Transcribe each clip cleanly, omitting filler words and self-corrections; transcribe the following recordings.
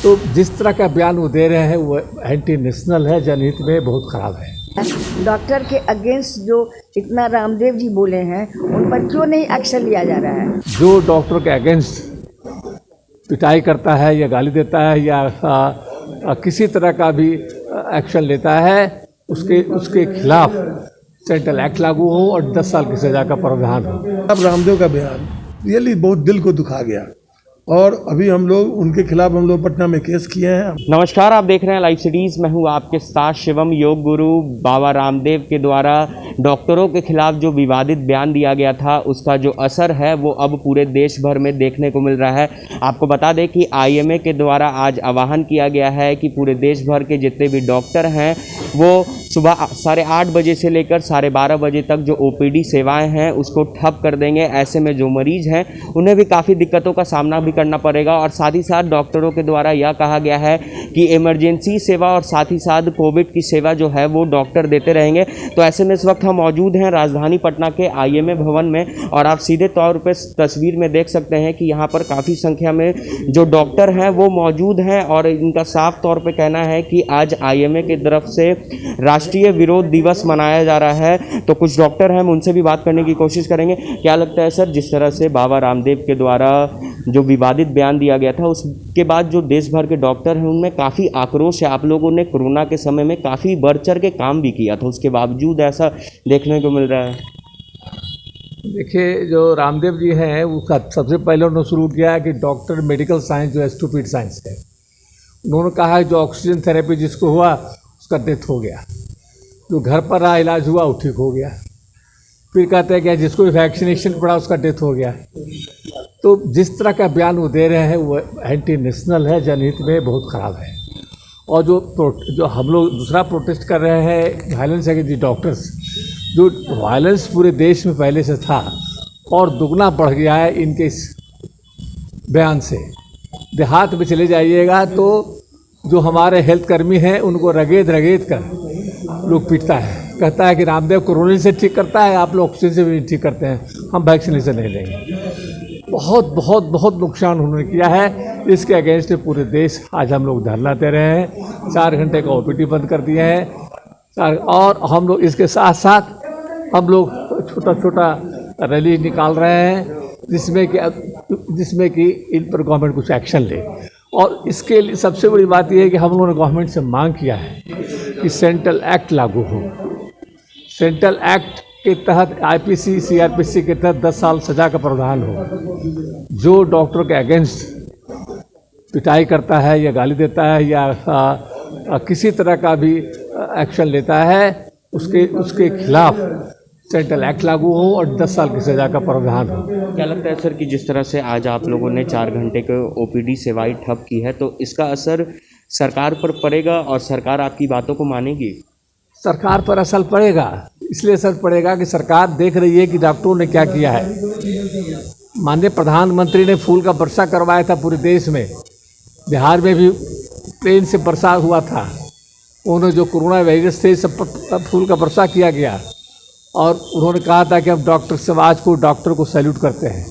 तो जिस तरह का बयान वो दे रहे हैं वो एंटी नेशनल है, जनहित में बहुत खराब है। डॉक्टर के अगेंस्ट जो इतना रामदेव जी बोले हैं उन पर क्यों नहीं एक्शन लिया जा रहा है? जो डॉक्टर के अगेंस्ट पिटाई करता है या गाली देता है या किसी तरह का भी एक्शन लेता है उसके खिलाफ सेंट्रल एक्ट लागू हो और 10 साल की सजा का प्रावधान हो। अब रामदेव का बयान रियली बहुत दिल को दुखा गया और अभी हम लोग उनके खिलाफ पटना में केस किए हैं। नमस्कार, आप देख रहे हैं लाइव सिटीज़। मैं हूं आपके साथ शिवम। योग गुरु बाबा रामदेव के द्वारा डॉक्टरों के खिलाफ जो विवादित बयान दिया गया था उसका जो असर है वो अब पूरे देश भर में देखने को मिल रहा है। आपको बता दें कि IMA के द्वारा आज आह्वान किया गया है कि पूरे देश भर के जितने भी डॉक्टर हैं वो सुबह 8:30 बजे से लेकर 12:30 बजे तक जो OPD सेवाएं हैं उसको ठप कर देंगे। ऐसे में जो मरीज हैं उन्हें भी काफ़ी दिक्कतों का सामना भी करना पड़ेगा। और साथ ही साथ डॉक्टरों के द्वारा यह कहा गया है कि इमरजेंसी सेवा और साथ ही साथ कोविड की सेवा जो है वो डॉक्टर देते रहेंगे। तो ऐसे में इस वक्त हम मौजूद हैं राजधानी पटना के IMA भवन में और आप सीधे तौर पर तस्वीर में देख सकते हैं कि यहाँ पर काफ़ी संख्या में जो डॉक्टर हैं वो मौजूद हैं और इनका साफ तौर पर कहना है कि आज IMA की तरफ से राष्ट्रीय विरोध दिवस मनाया जा रहा है। तो कुछ डॉक्टर हैं, हम उनसे भी बात करने की कोशिश करेंगे। क्या लगता है सर, जिस तरह से बाबा रामदेव के द्वारा जो विवादित बयान दिया गया था उसके बाद जो देश भर के डॉक्टर हैं उनमें काफ़ी आक्रोश है। आप लोगों ने कोरोना के समय में काफ़ी बढ़ चढ़ के काम भी किया था, उसके बावजूद ऐसा देखने को मिल रहा है। देखिए, जो रामदेव जी हैं उसका सबसे पहले उन्होंने शुरू किया है कि डॉक्टर मेडिकल साइंस जो है स्टूपिड साइंस है। उन्होंने कहा है जो ऑक्सीजन थेरेपी जिसको हुआ उसका डेथ हो गया, जो घर पर रहा इलाज हुआ वो ठीक हो गया। फिर कहते हैं कि जिसको वैक्सीनेशन पड़ा उसका डेथ हो गया। तो जिस तरह का बयान वो दे रहे हैं वो एंटी नेशनल है, जनहित में बहुत ख़राब है। और जो हम लोग दूसरा प्रोटेस्ट कर रहे हैं वायलेंस अगेंस्ट डॉक्टर्स, जो वायलेंस पूरे देश में पहले से था और दुगना बढ़ गया है इनके इस बयान से। देहात में चले जाइएगा तो जो हमारे हेल्थ कर्मी हैं उनको रगेद कर लोग पीटता है, कहता है कि रामदेव कोरोना से ठीक करता है, आप लोग ऑक्सीजन से भी ठीक करते हैं, हम वैक्सीनेशन नहीं लेंगे। बहुत बहुत बहुत नुकसान उन्होंने किया है। इसके अगेंस्ट में पूरे देश आज हम लोग धरना दे रहे हैं। 4 घंटे का OPD बंद कर दिए हैं और हम लोग इसके साथ साथ हम लोग छोटा छोटा रैली निकाल रहे हैं जिसमें कि इन पर गवर्नमेंट कुछ एक्शन ले। और इसके लिए सबसे बड़ी बात यह है कि हम लोगों ने गवर्नमेंट से मांग किया है कि सेंट्रल एक्ट लागू हो। सेंट्रल एक्ट के तहत IPC CRPC के तहत 10 साल सजा का प्रावधान हो। जो डॉक्टर के अगेंस्ट पिटाई करता है या गाली देता है या किसी तरह का भी एक्शन लेता है उसके खिलाफ सेंट्रल एक्ट लागू हो और 10 साल की सजा का प्रावधान हो। क्या लगता है सर कि जिस तरह से आज आप लोगों ने 4 घंटे के OPD सेवाएं ठप की है तो इसका असर सरकार पर पड़ेगा और सरकार आपकी बातों को मानेगी? सरकार पर असर पड़ेगा, इसलिए असर पड़ेगा कि सरकार देख रही है कि डॉक्टरों ने क्या किया है। माननीय प्रधानमंत्री ने फूल का वर्षा करवाया था पूरे देश में। बिहार में भी प्लेन से वर्षा हुआ था। उन्होंने जो कोरोना वायरस से सब फूल का वर्षा किया गया और उन्होंने कहा था कि हम डॉक्टर समाज को, डॉक्टर को सैल्यूट करते हैं।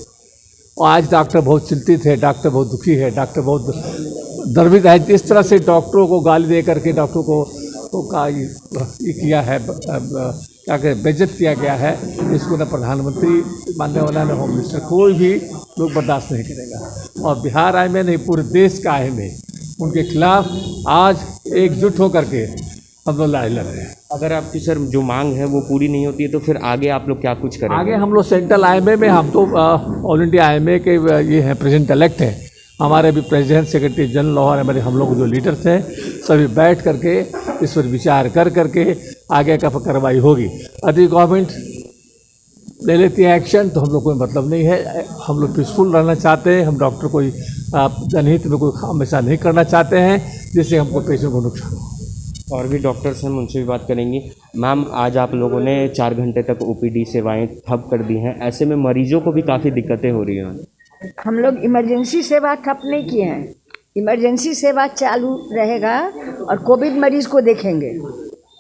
और आज डॉक्टर बहुत चिंतित है, डॉक्टर बहुत दुखी है, डॉक्टर बहुत गर्वित है। जिस तरह से डॉक्टरों को गाली दे करके डॉक्टरों को ये किया है, क्या कहते बेइज्जत किया गया है, इसको न प्रधानमंत्री मानने वाला न होम मिनिस्टर, कोई भी लोग बर्दाश्त नहीं करेगा। और बिहार IMA नहीं, पूरे देश का IMA उनके खिलाफ आज एकजुट होकर के हम लोग लड़ाई लड़ रहे हैं। अगर आपकी सर जो मांग है वो पूरी नहीं होती है तो फिर आगे आप लोग क्या कुछ करेंगे? आगे हम लोग सेंट्रल IMA में, हम तो ऑल इंडिया IMA के ये हैं प्रेसिडेंट इलेक्ट हैं। हमारे भी प्रेसिडेंट, सेक्रेटरी जनरल और हमारे हम लोग जो लीडर्स हैं सभी बैठ करके इस पर विचार करके आगे का कार्रवाई होगी। यदि गवर्नमेंट ले लेती है एक्शन तो हम लोग कोई मतलब नहीं है। हम लोग पीसफुल रहना चाहते हैं। हम डॉक्टर कोई जनहित में कोई हमेशा नहीं करना चाहते हैं जिससे हमको पेशेंट को नुकसान हो। और भी डॉक्टर्स हैं, उनसे भी बात करेंगे। मैम, आज आप लोगों ने 4 घंटे तक OPD सेवाएं ठप कर दी हैं, ऐसे में मरीजों को भी काफ़ी दिक्कतें हो रही हैं। हम लोग इमरजेंसी सेवा ठप नहीं किए हैं। इमरजेंसी सेवा चालू रहेगा और कोविड मरीज को देखेंगे।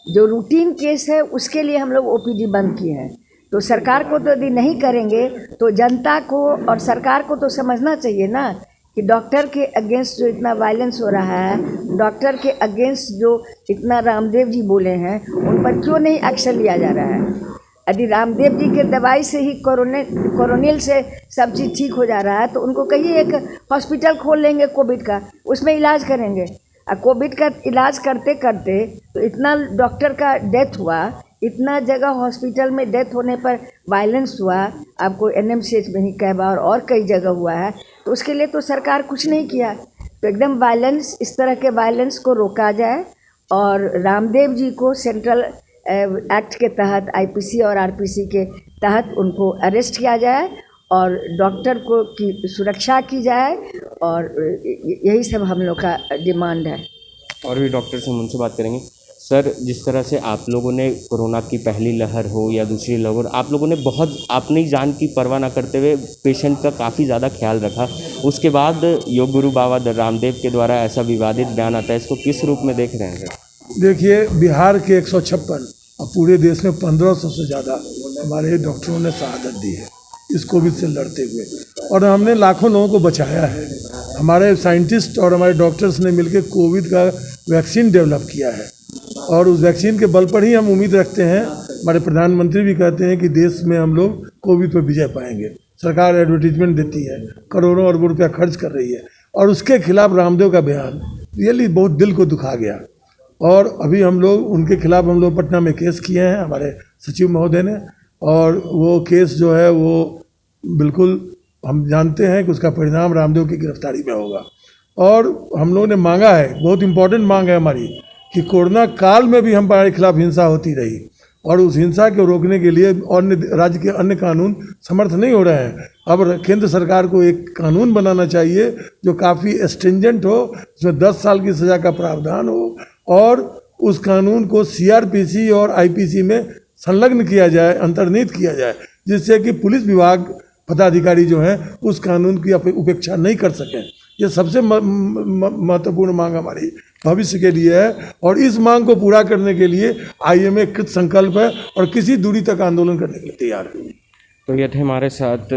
जो रूटीन केस है उसके लिए हम लोग OPD बंद किए हैं। तो सरकार को तो यदि नहीं करेंगे तो जनता को और सरकार को तो समझना चाहिए ना कि डॉक्टर के अगेंस्ट जो इतना वायलेंस हो रहा है, डॉक्टर के अगेंस्ट जो इतना रामदेव जी बोले हैं, उन पर क्यों नहीं एक्शन लिया जा रहा है? यदि रामदेव जी के दवाई से ही कोरोनिल से सब चीज़ ठीक हो जा रहा है, तो उनको कहिए एक हॉस्पिटल खोल लेंगे कोविड का, उसमें इलाज करेंगे। और कोविड का इलाज करते करते तो इतना डॉक्टर का डेथ हुआ, इतना जगह हॉस्पिटल में डेथ होने पर वायलेंस हुआ, आपको NMCH में ही कई बार और कई जगह हुआ है, तो उसके लिए तो सरकार कुछ नहीं किया। तो एकदम वायलेंस, इस तरह के वायलेंस को रोका जाए और रामदेव जी को सेंट्रल एक्ट के तहत IPC और RPC के तहत उनको अरेस्ट किया जाए और डॉक्टर को की सुरक्षा की जाए, और यही सब हम लोग का डिमांड है। और भी डॉक्टर से उनसे बात करेंगे। सर, जिस तरह से आप लोगों ने कोरोना की पहली लहर हो या दूसरी लहर, आप लोगों ने अपनी जान की परवाह ना करते हुए पेशेंट का काफ़ी ज़्यादा ख्याल रखा। उसके बाद योग गुरु बाबा रामदेव के द्वारा ऐसा विवादित बयान आता है, इसको किस रूप में देख रहे हैं सर? देखिए, बिहार के 156 और पूरे देश में 1500 से ज़्यादा हमारे डॉक्टरों ने शहादत दी है इस कोविड से लड़ते हुए, और हमने लाखों लोगों को बचाया है। हमारे साइंटिस्ट और हमारे डॉक्टर्स ने मिलकर कोविड का वैक्सीन डेवलप किया है, और उस वैक्सीन के बल पर ही हम उम्मीद रखते हैं। हमारे प्रधानमंत्री भी कहते हैं कि देश में हम लोग कोविड पर विजय पाएंगे। सरकार एडवर्टीजमेंट देती है, करोड़ों अरबों रुपया खर्च कर रही है, और उसके खिलाफ रामदेव का बयान रियली बहुत दिल को दुखा गया। और अभी हम लोग उनके खिलाफ पटना में केस किए हैं, हमारे सचिव महोदय ने, और वो केस जो है वो बिल्कुल हम जानते हैं कि उसका परिणाम रामदेव की गिरफ्तारी में होगा। और हम लोगों ने मांगा है, बहुत इम्पोर्टेंट मांग है हमारी, कि कोरोना काल में भी हमारे खिलाफ हिंसा होती रही, और उस हिंसा को रोकने के लिए अन्य राज्य के अन्य कानून समर्थ नहीं हो रहे हैं। अब केंद्र सरकार को एक कानून बनाना चाहिए जो काफ़ी स्ट्रिंजेंट हो, उसमें 10 साल की सज़ा का प्रावधान हो, और उस कानून को CRPC और IPC में संलग्न किया जाए, अंतर्निहित किया जाए, जिससे कि पुलिस विभाग पदाधिकारी जो हैं उस कानून की उपेक्षा नहीं कर सकें। ये सबसे महत्वपूर्ण मांग हमारी भविष्य के लिए है, और इस मांग को पूरा करने के लिए IMA कृत संकल्प है और किसी दूरी तक आंदोलन करने के लिए तैयार है। तो ये थे हमारे साथ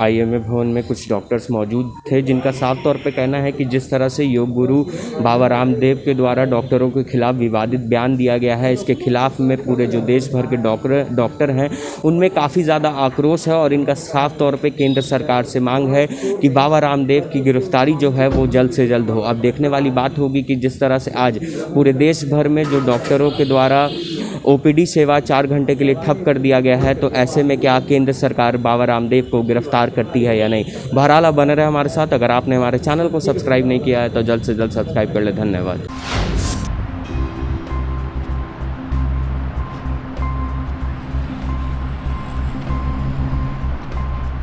IMA भवन में कुछ डॉक्टर्स मौजूद थे, जिनका साफ तौर पे कहना है कि जिस तरह से योग गुरु बाबा रामदेव के द्वारा डॉक्टरों के खिलाफ विवादित बयान दिया गया है, इसके खिलाफ में पूरे जो देश भर के डॉक्टर हैं उनमें काफ़ी ज़्यादा आक्रोश है, और इनका साफ तौर पे केंद्र सरकार से मांग है कि बाबा रामदेव की गिरफ्तारी जो है वो जल्द से जल्द हो। अब देखने वाली बात होगी कि जिस तरह से आज पूरे देश भर में जो डॉक्टरों के द्वारा OPD सेवा 4 घंटे के लिए ठप कर दिया गया है, तो ऐसे में क्या केंद्र सरकार बाबा रामदेव को गिरफ्तार करती है या नहीं? बहरहाल आप बने रहे हमारे साथ। अगर आपने हमारे चैनल को सब्सक्राइब नहीं किया है तो जल्द से जल्द सब्सक्राइब कर ले। धन्यवाद।